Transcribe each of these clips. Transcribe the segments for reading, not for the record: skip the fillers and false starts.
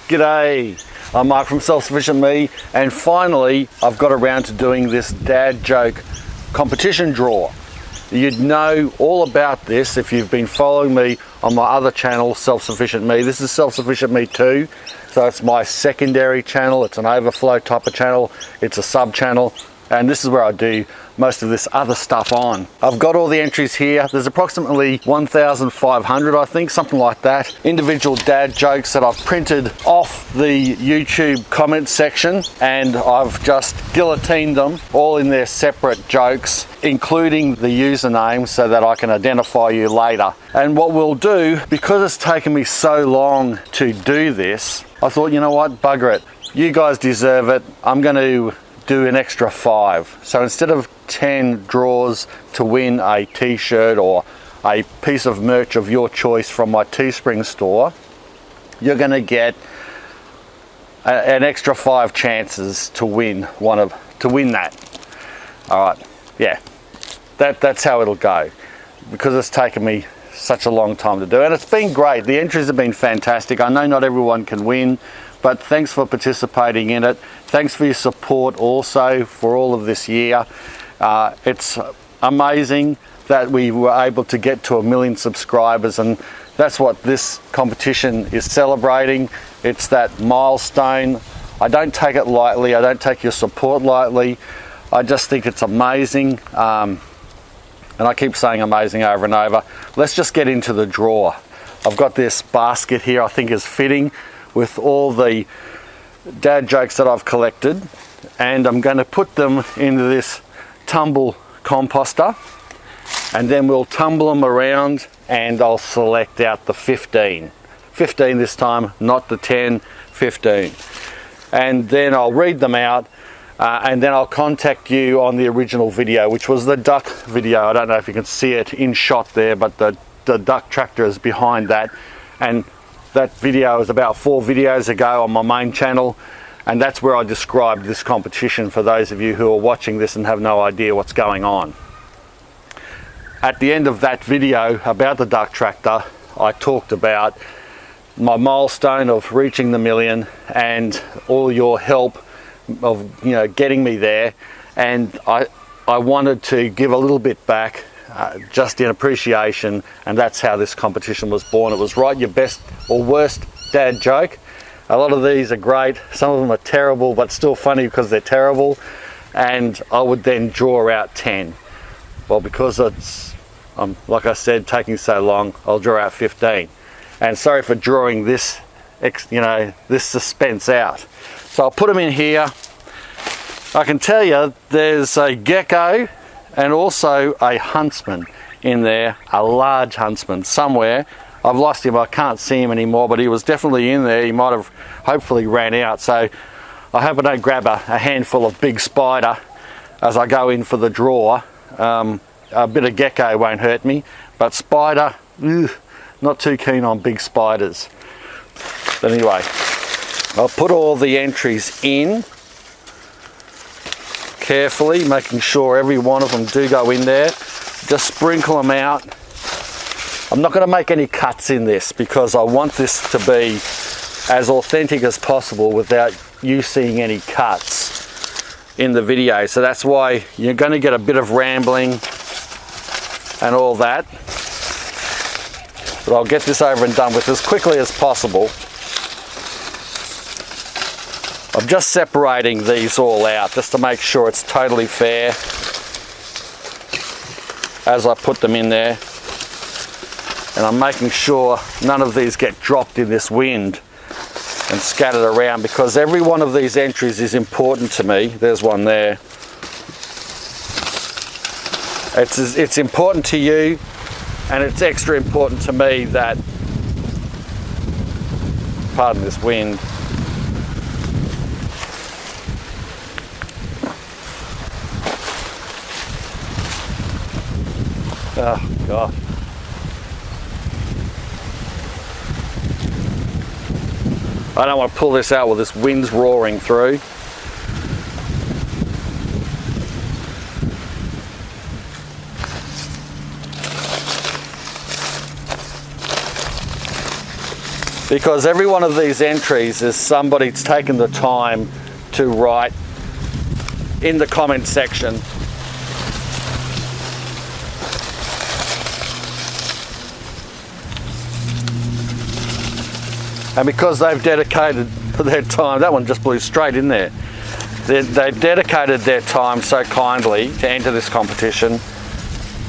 G'day, I'm Mark from Self Sufficient Me, and finally I've got around to doing this dad joke competition draw. You'd know all about this if you've been following me on my other channel, Self Sufficient Me. This is Self Sufficient Me 2, so it's my secondary channel. It's an overflow type of channel, it's a sub channel, and this is where I do most of this other stuff on. I've got all the entries here. There's approximately 1,500, I think, something like that. Individual dad jokes that I've printed off the YouTube comment section, and I've just guillotined them all in their separate jokes, including the username, so that I can identify you later. And what we'll do, because it's taken me so long to do this, I thought, you know what, bugger it. You guys deserve it. I'm going to do an extra 5. So instead of 10 draws to win a t-shirt or a piece of merch of your choice from my Teespring store, you're going to get an extra 5 chances to win that. All right, yeah, that's how it'll go, because it's taken me such a long time to do, and it's been great. The entries have been fantastic. I know not everyone can win, but thanks for participating in it. Thanks for your support also for all of this year. It's amazing that we were able to get to 1 million subscribers, and that's what this competition is celebrating. It's that milestone. I don't take it lightly. I don't take your support lightly. I just think it's amazing. And I keep saying amazing over and over. Let's just get into the draw. I've got this basket here I think is fitting with all the dad jokes that I've collected, and I'm going to put them into this tumble composter, and then we'll tumble them around and I'll select out the 15 this time, not the 10, 15, and then I'll read them out, and then I'll contact you on the original video, which was the duck video. I don't know if you can see it in shot there, but the duck tractor is behind that, and that video is about 4 videos ago on my main channel, and that's where I described this competition for those of you who are watching this and have no idea what's going on. At the end of that video about the duck tractor, I talked about my milestone of reaching the 1 million and all your help of, you know, getting me there, and I wanted to give a little bit back, just in appreciation, and that's how this competition was born. It was write your best or worst dad joke. A lot of these are great, some of them are terrible, but still funny because they're terrible, and I would then draw out 10. Well, because it's, like I said, taking so long, I'll draw out 15. And sorry for drawing this, this suspense out. So I'll put them in here. I can tell you there's a gecko and also a huntsman in there, a large huntsman somewhere. I've lost him, I can't see him anymore, but he was definitely in there. He might have hopefully ran out, so I hope I don't grab a handful of big spider as I go in for the draw. A bit of gecko won't hurt me, but spider, not too keen on big spiders. But anyway, I'll put all the entries in carefully, making sure every one of them do go in there. Just sprinkle them out. I'm not going to make any cuts in this because I want this to be as authentic as possible without you seeing any cuts in the video. So that's why you're going to get a bit of rambling and all that. But I'll get this over and done with as quickly as possible. I'm just separating these all out just to make sure it's totally fair as I put them in there. And I'm making sure none of these get dropped in this wind and scattered around, because every one of these entries is important to me. There's one there. It's important to you, and it's extra important to me that, pardon this wind, oh God. I don't want to pull this out with this wind's roaring through. because every one of these entries is somebody's taken the time to write in the comment section. And because they've dedicated their time, that one just blew straight in there. They've dedicated their time so kindly to enter this competition.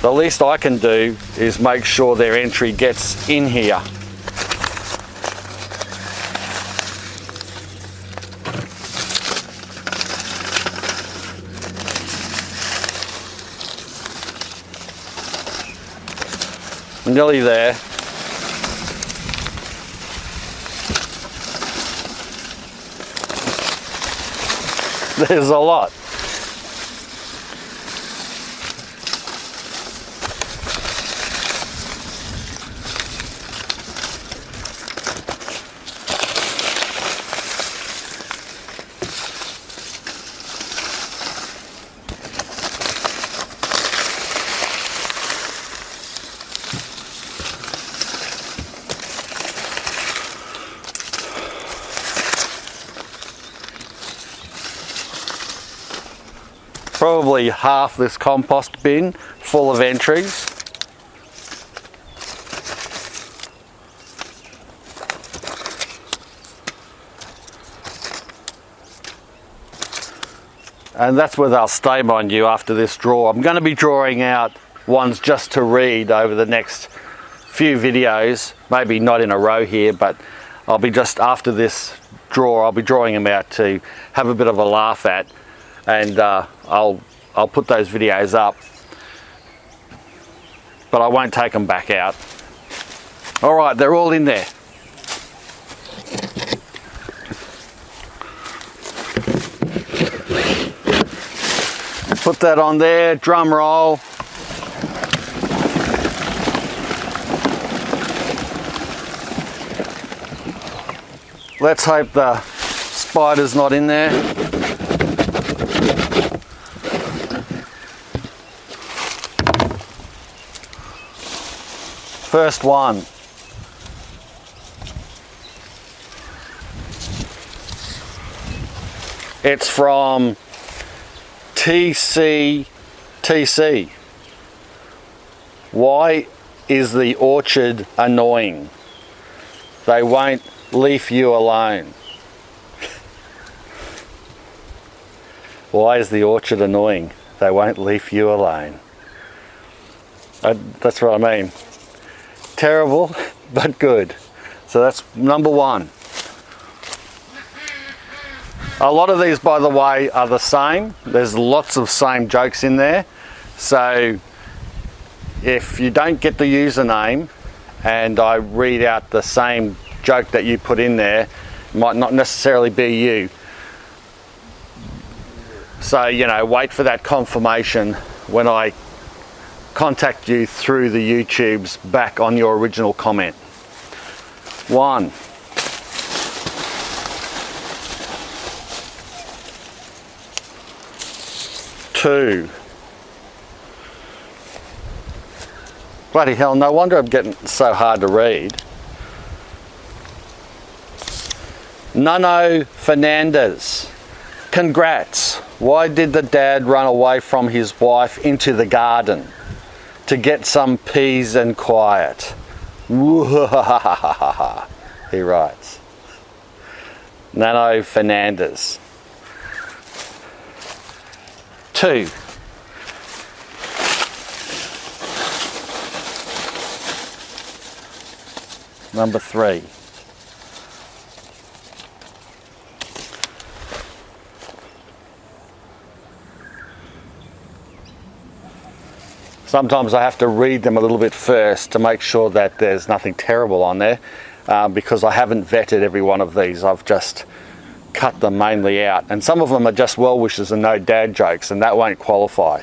The least I can do is make sure their entry gets in here. Nearly there. There's a lot. Probably half this compost bin full of entries. And that's where they'll stay, mind you, after this draw. I'm going to be drawing out ones just to read over the next few videos, maybe not in a row here, but I'll be just after this draw, I'll be drawing them out to have a bit of a laugh at. And I'll put those videos up, but I won't take them back out. All right, they're all in there. Put that on there, drum roll. Let's hope the spider's not in there. First one. It's from TC. Why is the orchard annoying? They won't leave you alone. Why is the orchard annoying? They won't leave you alone. That's what I mean. Terrible, but good. So that's number one. A lot of these, by the way, are the same. There's lots of same jokes in there. So if you don't get the username and I read out the same joke that you put in there, it might not necessarily be you. So, you know, wait for that confirmation when I contact you through the YouTubes back on your original comment. 1. Two. Bloody hell, no wonder I'm getting so hard to read. Nuno Fernandez. Congrats. Why did the dad run away from his wife into the garden? To get some peace and quiet. He writes. Nuno Fernandez. 2. Number 3. Sometimes I have to read them a little bit first to make sure that there's nothing terrible on there, because I haven't vetted every one of these. I've just cut them mainly out. And some of them are just well wishes and no dad jokes, and that won't qualify.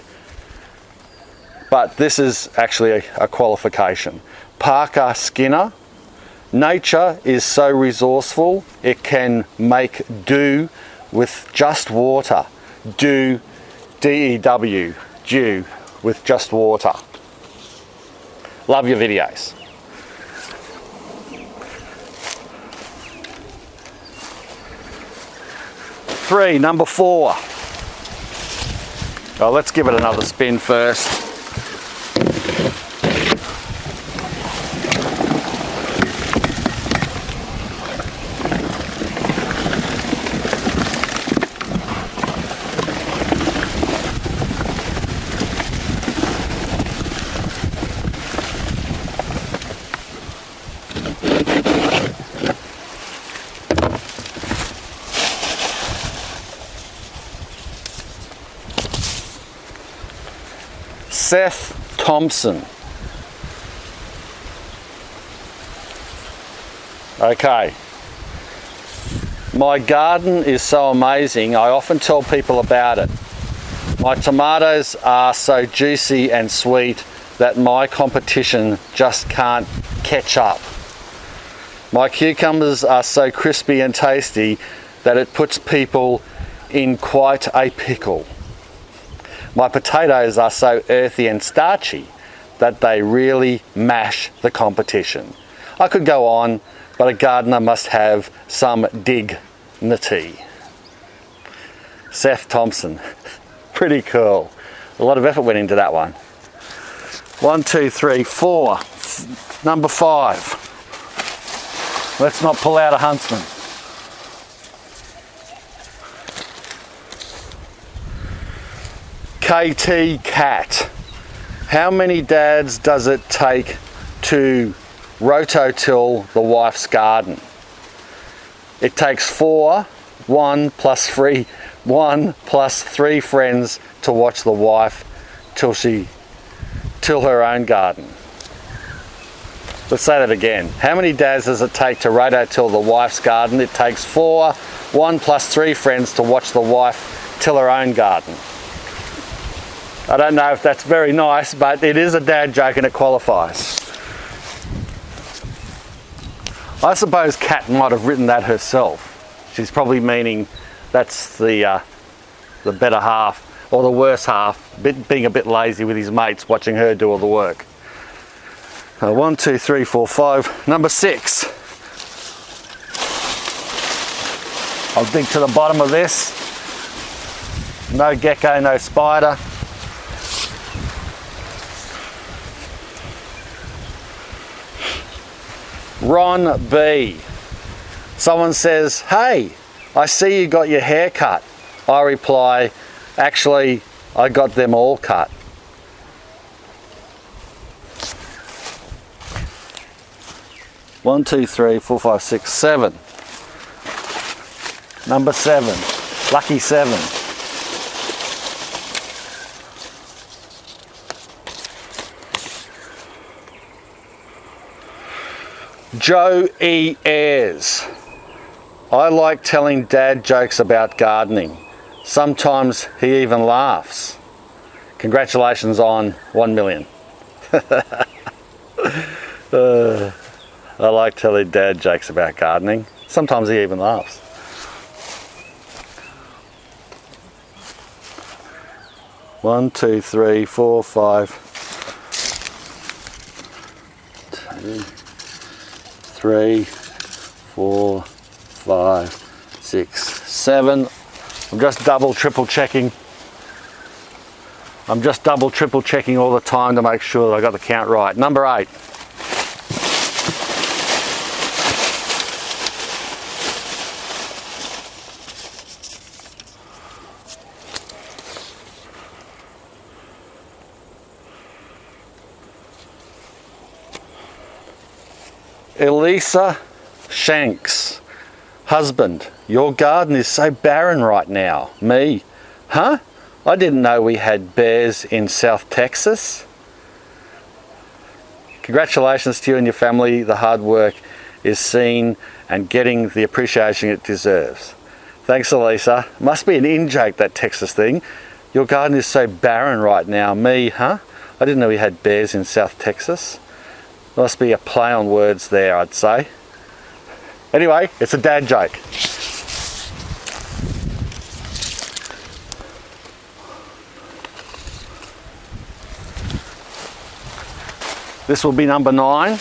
But this is actually a qualification. Parker Skinner. Nature is so resourceful, it can make do with just water. Do, D-E-W, dew. With just water. Love your videos. 3, number 4. Oh, let's give it another spin first. Seth Thompson. Okay. My garden is so amazing, I often tell people about it. My tomatoes are so juicy and sweet that my competition just can't catch up. My cucumbers are so crispy and tasty that it puts people in quite a pickle. My potatoes are so earthy and starchy that they really mash the competition. I could go on, but a gardener must have some dignity. Seth Thompson. Pretty cool. A lot of effort went into that one. 1, 2, 3, 4. Number 5. Let's not pull out a huntsman. KT Cat. How many dads does it take to rototill the wife's garden? It takes 4, 1 plus 3 friends to watch the wife till her own garden. Let's say that again. How many dads does it take to rototill the wife's garden? It takes 4, 1 plus 3 friends to watch the wife till her own garden. I don't know if that's very nice, but it is a dad joke and it qualifies. I suppose Kat might have written that herself. She's probably meaning that's the better half, or the worse half, being a bit lazy with his mates, watching her do all the work. 1, 2, 3, 4, 5. Number 6. I'll dig to the bottom of this. No gecko, no spider. Ron B. Someone says, "Hey, I see you got your hair cut." I reply, "Actually, I got them all cut." One, 2, 3, 4, 5, 6, 7. Number 7. Lucky 7. Joe E. Ayres. I like telling dad jokes about gardening. Sometimes he even laughs. Congratulations on 1 million. I like telling dad jokes about gardening. Sometimes he even laughs. One, 2, 3, 4, 5. 2, 3, 4, 5, 6, 7. I'm just double, triple checking. I'm just double, triple checking all the time to make sure that I got the count right. Number 8. Elisa Shanks. Husband, your garden is so barren right now. Me, huh? I didn't know we had bears in South Texas. Congratulations to you and your family. The hard work is seen and getting the appreciation it deserves. Thanks, Elisa. Must be an in-joke, that Texas thing. Your garden is so barren right now. Me, huh? I didn't know we had bears in South Texas. Must be a play on words there, I'd say. Anyway, it's a dad joke. This will be number 9.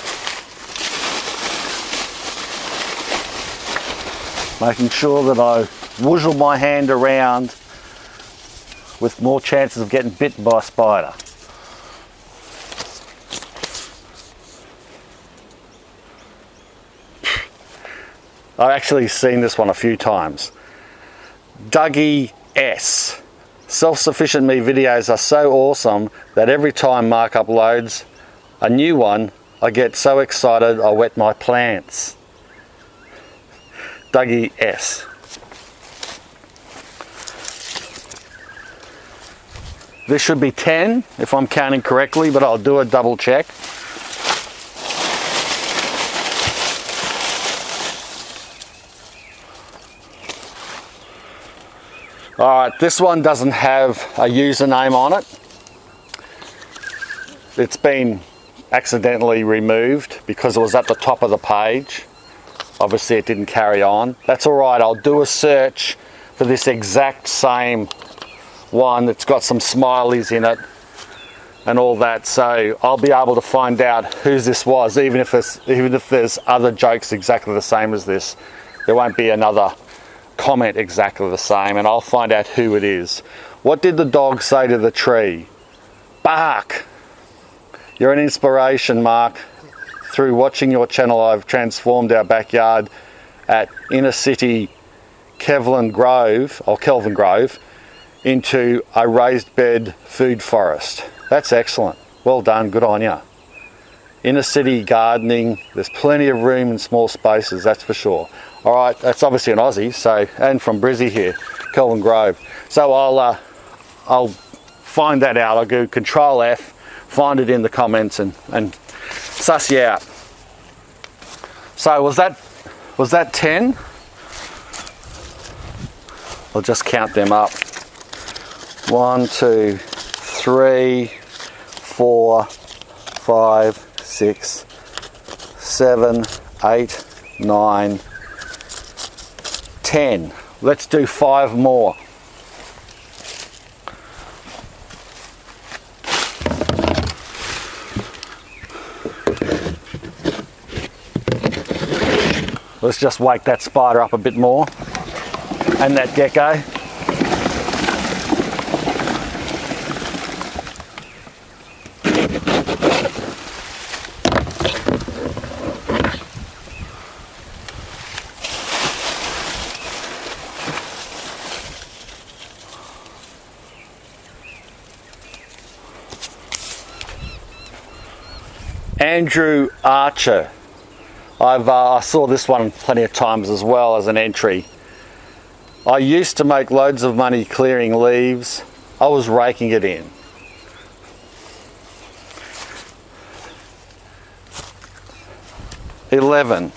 Making sure that I woozle my hand around with more chances of getting bitten by a spider. I've actually seen this one a few times. Dougie S. Self-Sufficient Me videos are so awesome that every time Mark uploads a new one, I get so excited I wet my plants. Dougie S. This should be 10 if I'm counting correctly, but I'll do a double check. Alright, this one doesn't have a username on it. It's been accidentally removed because it was at the top of the page. Obviously it didn't carry on. That's alright, I'll do a search for this exact same one that's got some smileys in it and all that, so I'll be able to find out whose this was, even if there's other jokes exactly the same as this. There won't be another comment exactly the same, and I'll find out who it is. What did the dog say to the tree? Bark! You're an inspiration, Mark. Through watching your channel, I've transformed our backyard at inner city Kelvin Grove into a raised bed food forest. That's excellent. Well done, good on you. Inner city gardening, there's plenty of room in small spaces, that's for sure. Alright, that's obviously an Aussie, so, and from Brizzy here, Kelvin Grove. So I'll find that out. I'll go Control F, find it in the comments and suss you out. So was that 10? I'll just count them up. 1, 2, 3, 4, 5, 6, 7, 8, 9, 10. Let's do 5 more. Let's just wake that spider up a bit more, and that gecko. Andrew Archer. I saw this one plenty of times as well as an entry. I used to make loads of money clearing leaves. I was raking it in. $11.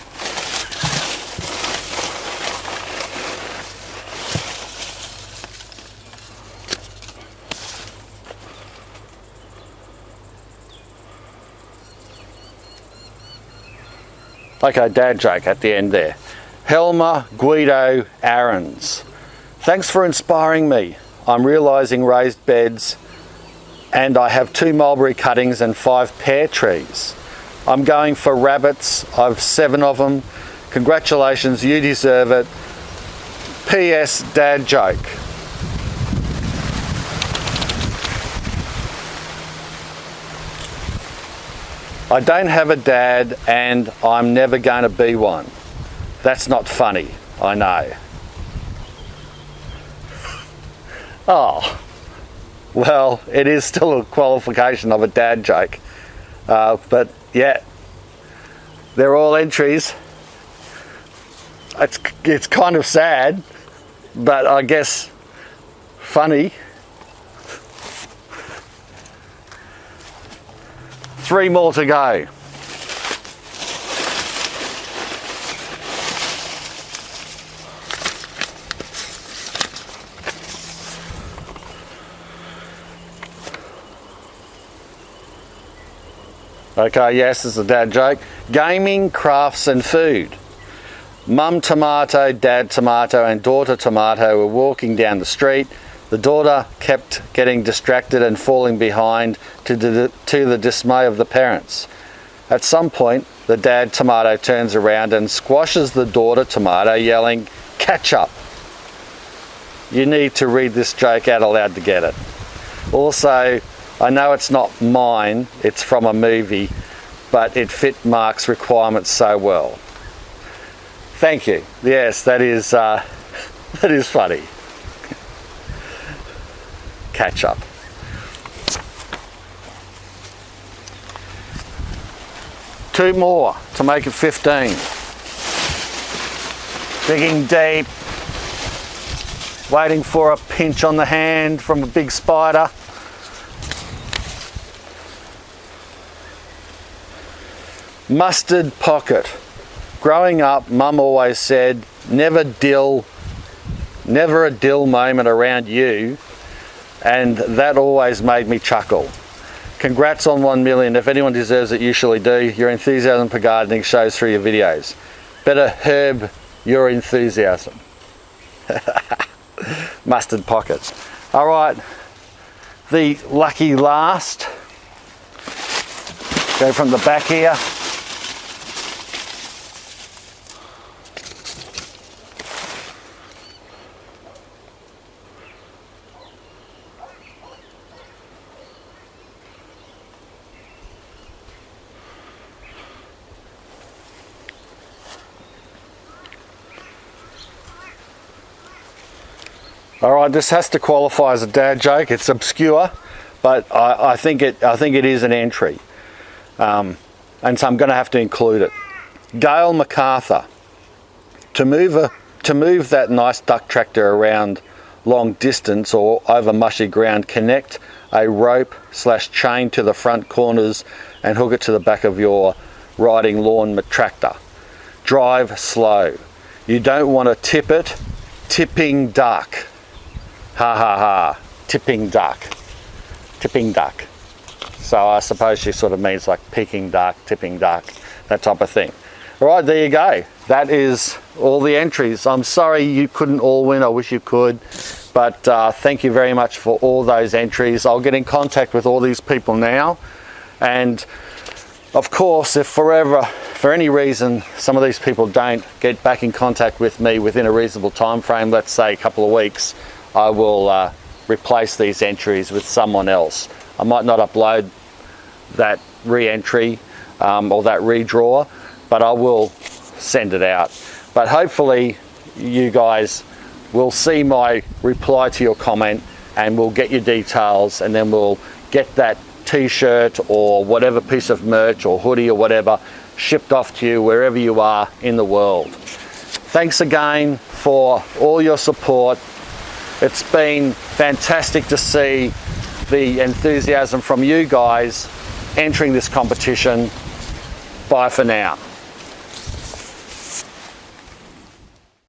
Okay, dad joke at the end there. Helmer Guido Aarons. Thanks for inspiring me. I'm realising raised beds and I have 2 mulberry cuttings and 5 pear trees. I'm going for rabbits. I've 7 of them. Congratulations, you deserve it. P.S. Dad joke. I don't have a dad and I'm never going to be one. That's not funny, I know. Oh, well, it is still a qualification of a dad joke. But yeah, they're all entries. It's kind of sad, but I guess funny. 3 more to go. Okay, yes, this is a dad joke. Gaming, crafts and food. Mum tomato, dad tomato and daughter tomato were walking down the street. The daughter kept getting distracted and falling behind to the dismay of the parents. At some point, the dad tomato turns around and squashes the daughter tomato, yelling, "Catch up!" you need to read this joke out aloud to get it. Also, I know it's not mine, it's from a movie, but it fit Mark's requirements so well. Thank you. Yes, that is funny. Catch up. Two more to make it 15. Digging deep, waiting for a pinch on the hand from a big spider. Mustard pocket. Growing up, Mum always said, never a dill moment around you, and that always made me chuckle. Congrats on 1 million. If anyone deserves it, you surely do. Your enthusiasm for gardening shows through your videos. Better herb your enthusiasm. Mustard pocket. All right, the lucky last. Go from the back here. All right, this has to qualify as a dad joke. It's obscure, but I think it is an entry, and so I'm going to have to include it. Gail MacArthur, to move that nice duck tractor around long distance or over mushy ground, connect a rope / chain to the front corners and hook it to the back of your riding lawn tractor. Drive slow. You don't want to tip it. Tipping duck. Ha ha ha, tipping duck. So I suppose she sort of means like Peking duck, tipping duck, that type of thing. All right, there you go. That is all the entries. I'm sorry you couldn't all win, I wish you could, but thank you very much for all those entries. I'll get in contact with all these people now, and of course, if for any reason, some of these people don't get back in contact with me within a reasonable time frame, let's say a couple of weeks, I will replace these entries with someone else. I might not upload that re-entry or that redraw, but I will send it out. But hopefully you guys will see my reply to your comment and we'll get your details, and then we'll get that t-shirt or whatever piece of merch or hoodie or whatever shipped off to you wherever you are in the world. Thanks again for all your support. It's been fantastic to see the enthusiasm from you guys entering this competition. Bye for now.